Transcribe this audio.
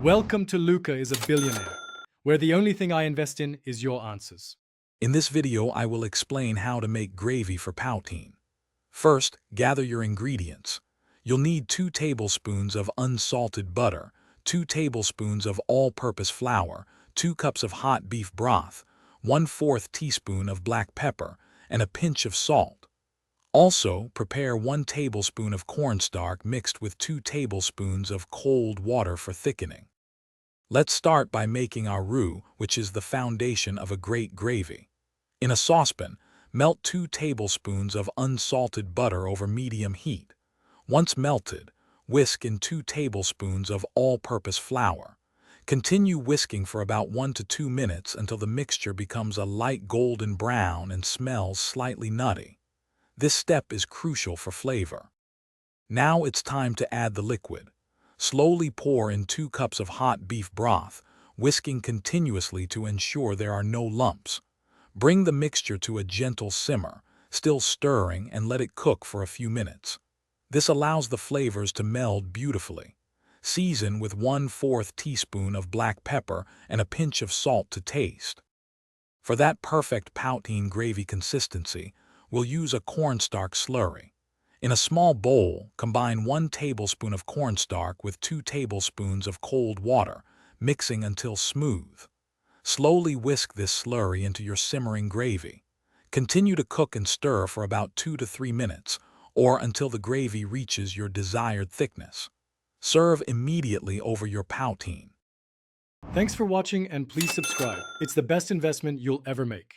Welcome to Luca is a Billionaire, where the only thing I invest in is your answers. In this video, I will explain how to make gravy for poutine. First, gather your ingredients. You'll need 2 tablespoons of unsalted butter, 2 tablespoons of all-purpose flour, 2 cups of hot beef broth, 1/4 teaspoon of black pepper, and a pinch of salt. Also, prepare 1 tablespoon of cornstarch mixed with 2 tablespoons of cold water for thickening. Let's start by making our roux, which is the foundation of a great gravy. In a saucepan, melt 2 tablespoons of unsalted butter over medium heat. Once melted, whisk in 2 tablespoons of all-purpose flour. Continue whisking for about 1 to 2 minutes until the mixture becomes a light golden brown and smells slightly nutty. This step is crucial for flavor. Now it's time to add the liquid. Slowly pour in 2 cups of hot beef broth, whisking continuously to ensure there are no lumps. Bring the mixture to a gentle simmer, still stirring, and let it cook for a few minutes. This allows the flavors to meld beautifully. Season with 1/4 teaspoon of black pepper and a pinch of salt to taste. For that perfect poutine gravy consistency, we'll use a cornstarch slurry. In a small bowl, combine 1 tablespoon of cornstarch with 2 tablespoons of cold water, mixing until smooth. Slowly whisk this slurry into your simmering gravy. Continue to cook and stir for about 2 to 3 minutes, or until the gravy reaches your desired thickness. Serve immediately over your poutine. Thanks for watching and please subscribe. It's the best investment you'll ever make.